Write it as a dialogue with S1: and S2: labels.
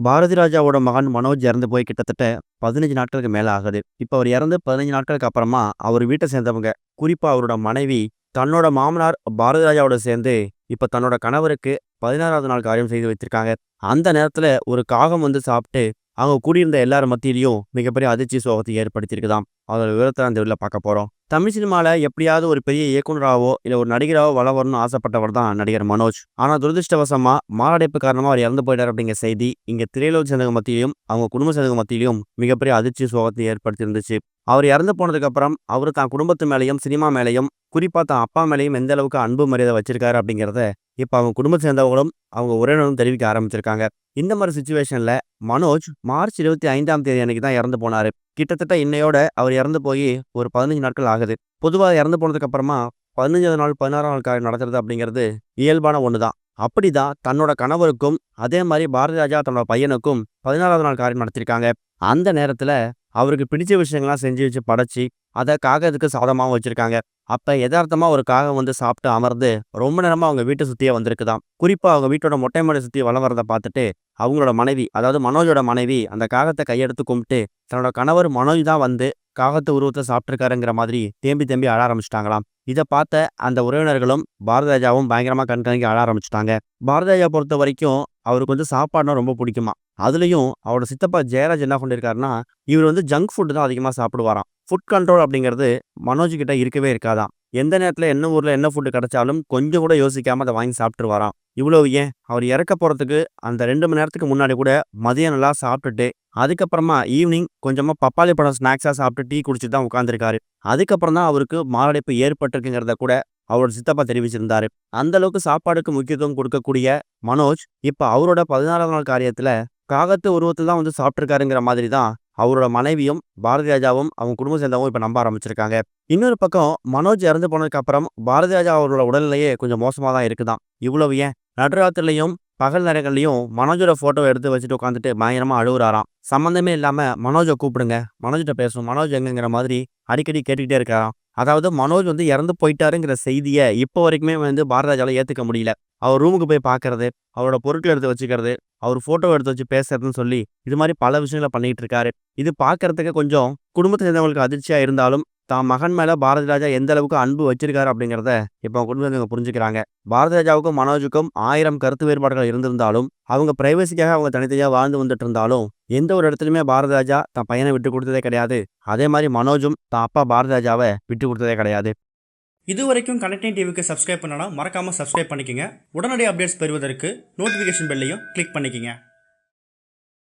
S1: பாரதி ராஜாவோட மகன் மனோஜ் இறந்து போய் கிட்டத்தட்ட 15 நாட்களுக்கு மேல ஆகுது. இப்ப அவர் இறந்து 15 நாட்களுக்கு அப்புறமா அவர் வீட்ட சேர்ந்தவங்க, குறிப்பா அவரோட மனைவி, தன்னோட மாமனார் பாரதி ராஜாவோட சேர்ந்து இப்ப தன்னோட கணவருக்கு 16வது நாள் காரியம் செய்து வச்சிருக்காங்க. அந்த நேரத்துல ஒரு காகம் வந்து சாப்பிட்டு அவங்க கூடியிருந்த எல்லார் மத்தியிலயும் மிகப்பெரிய அதிர்ச்சி சோகத்தை ஏற்படுத்தியிருக்குதாம். அதோட விவரத்தை அந்த வீடியோல பார்க்க போறோம். தமிழ் சினிமால எப்படியாவது ஒரு பெரிய இயக்குனராவோ இல்ல ஒரு நடிகராவோ வலம் வரணும்னு ஆசைப்பட்டவர் தான் நடிகர் மனோஜ். ஆனா துரதிருஷ்டவசமா மாரடைப்பு காரணமா அவர் இறந்து போயிட்டார் அப்படிங்கிற செய்தி இங்க திரையுலக சேர்ந்தவங்க மத்தியிலும் அவங்க குடும்ப சேர்ந்தவங்க மத்தியிலும் மிகப்பெரிய அதிர்ச்சி சோகத்தை ஏற்படுத்தி இருந்துச்சு. அவர் இறந்து போனதுக்கு அப்புறம் அவர் தான் குடும்பத்து மேலையும் சினிமா மேலையும் குறிப்பா தான் அப்பா மேலையும் எந்த அளவுக்கு அன்பு மரியாதை வச்சிருக்காரு அப்படிங்கிறத இப்ப அவங்க குடும்பத்தை சேர்ந்தவங்களும் அவங்க உறவினரும் தெரிவிக்க ஆரம்பிச்சிருக்காங்க. இந்த மாதிரி சுச்சுவேஷன்ல மனோஜ் மார்ச் 25ஆம் தேதி அன்னைக்கு தான் இறந்து போனாரு. கிட்டத்தட்ட இன்னையோட அவர் இறந்து போய் ஒரு 15 நாட்கள் ஆகுது. பொதுவா இறந்து போனதுக்கு அப்புறமா 15வது நாள் 16ஆம் நாள் காரியம் நடத்துறது அப்படிங்கிறது இயல்பான ஒண்ணுதான். அப்படிதான் தன்னோட கணவருக்கும் அதே மாதிரி பாரதி ராஜா தன்னோட பையனுக்கும் 16வது நாள் காரியம் நடத்திருக்காங்க. அந்த நேரத்துல அவருக்கு பிடிச்ச விஷயங்கள்லாம் செஞ்சு வச்சு படைச்சு அதை காகத்துக்கு சாதமாகவும் வச்சிருக்காங்க. அப்ப யதார்த்தமா ஒரு காகம் வந்து சாப்பிட்டு அமர்ந்து ரொம்ப நேரமா அவங்க வீட்டை சுத்தியே வந்திருக்குதாம். குறிப்பா அவங்க வீட்டோட மொட்டை மாடி சுத்தி வலம் வரதை பார்த்துட்டு அவங்களோட மனைவி, அதாவது மனோஜோட மனைவி, அந்த காகத்தை கையெடுத்து கும்பிட்டு தன்னோட கணவர் மனோஜ் தான் வந்து காகத்து உருவத்தை சாப்பிட்டுருக்காருங்கிற மாதிரி தேம்பி தேம்பி அழ ஆரம்பிச்சிட்டாங்களாம். இதை பார்த்த அந்த உறவினர்களும் பாரதி ராஜாவும் பயங்கரமா கண்காணிக்க அழ ஆரம்பிச்சிட்டாங்க. பாரதி ராஜா பொறுத்த வரைக்கும் அவருக்கு வந்து சாப்பாடுனா ரொம்ப பிடிக்குமா. அதுலயும் அவரோட சித்தப்பா ஜெயராஜ் என்ன பண்ணிருக்காருன்னா, இவர் வந்து ஜங்க் ஃபுட் தான் அதிகமா சாப்பிடுவாராம். ஃபுட் கண்ட்ரோல் அப்படிங்கிறது மனோஜ் கிட்ட இருக்கவே இருக்காதாம். எந்த நேரத்துல என்ன ஊர்ல என்ன ஃபுட் கிடைச்சாலும் கொஞ்சம் கூட யோசிக்காம அதை வாங்கி சாப்பிட்டுருவாராம். இவ்வளவு ஏன், அவர் இறக்க போறதுக்கு அந்த 2 மணி நேரத்துக்கு முன்னாடி கூட மதியம் நல்லா சாப்பிட்டுட்டு அதுக்கப்புறமா ஈவினிங் கொஞ்சமா பப்பாளி பழம் ஸ்நாக்ஸா சாப்பிட்டு டீ குடிச்சிட்டு தான் உட்காந்துருக்காரு. அதுக்கப்புறம் தான் அவருக்கு மாரடைப்பு ஏற்பட்டிருக்குங்கிறத கூட அவரோட சித்தப்பா தெரிவிச்சிருந்தாரு. அந்த அளவுக்கு சாப்பாடுக்கு முக்கியத்துவம் கொடுக்கக்கூடிய மனோஜ் இப்ப அவரோட 16ஆம் நாள் காரியத்துல காகத்து உருவத்தில் தான் வந்து சாப்பிட்டுருக்காருங்கிற மாதிரி தான் அவரோட மனைவியும் பாரதி ராஜாவும் அவங்க குடும்பம் சேர்ந்தவங்க இப்ப நம்ப ஆரம்பிச்சிருக்காங்க. இன்னொரு பக்கம் மனோஜ் இறந்து போனதுக்கு அப்புறம் பாரதி ராஜா அவரோட உடல்நிலையே கொஞ்சம் மோசமா தான் இருக்குதாம். இவ்வளவு ஏன், நடுராத்திரிலையும் பகல் நேரங்கள்லயும் மனோஜோட போட்டோ எடுத்து வச்சுட்டு உட்காந்துட்டு பயங்கரமா அழுகுறாராம். சம்பந்தமே இல்லாம மனோஜை கூப்பிடுங்க, மனோஜ்கிட்ட பேசணும், மனோஜ் எங்கங்கிற மாதிரி அடிக்கடி கேட்டுக்கிட்டே இருக்காராம். அதாவது மனோஜ் வந்து இறந்து போயிட்டாருங்கிற செய்தியை இப்போ வரைக்குமே வந்து பாரதி ராஜாவால ஏத்துக்க முடியல. அவர் ரூமுக்கு போய் பார்க்கறது, அவரோட பொருட்கள் எடுத்து வச்சுக்கிறது, அவர் போட்டோ எடுத்து வச்சு பேசுறதுன்னு சொல்லி இது மாதிரி பல விஷயங்களை பண்ணிட்டு இருக்காரு. இது பார்க்கறதுக்கு கொஞ்சம் குடும்பத்தை சேர்ந்தவங்களுக்கு அதிர்ச்சியா இருந்தாலும் தான் மகன் மேல பாரதி ராஜா எந்த அளவுக்கு அன்பு வச்சிருக்காரு அப்படிங்கிறத இப்போ குடும்பத்தை புரிஞ்சுக்கிறாங்க. பாரதி ராஜாவுக்கும் மனோஜுக்கும் 1000 கருத்து வேறுபாடுகள் இருந்திருந்தாலும் அவங்க பிரைவசிக்காக அவங்க தனித்தனியா வாழ்ந்து வந்துட்டு இருந்தாலும் எந்த ஒரு இடத்துலையுமே பாரதி ராஜா தன் பையனை விட்டு கொடுத்ததே கிடையாது. அதே மாதிரி மனோஜும் தான் அப்பா பாரதி ராஜாவை விட்டு கொடுத்ததே கிடையாது.
S2: இது வரைக்கும் கனெக்டிங் டிவிக்கு சப்ஸ்கிரைப் பண்ணனா மறக்காம சப்ஸ்கிரைப் பண்ணிக்கங்க. உடனடி அப்டேட்ஸ் பெறுவதற்கு நோட்டிஃபிகேஷன் பெல்லையும் கிளிக் பண்ணிக்கங்க.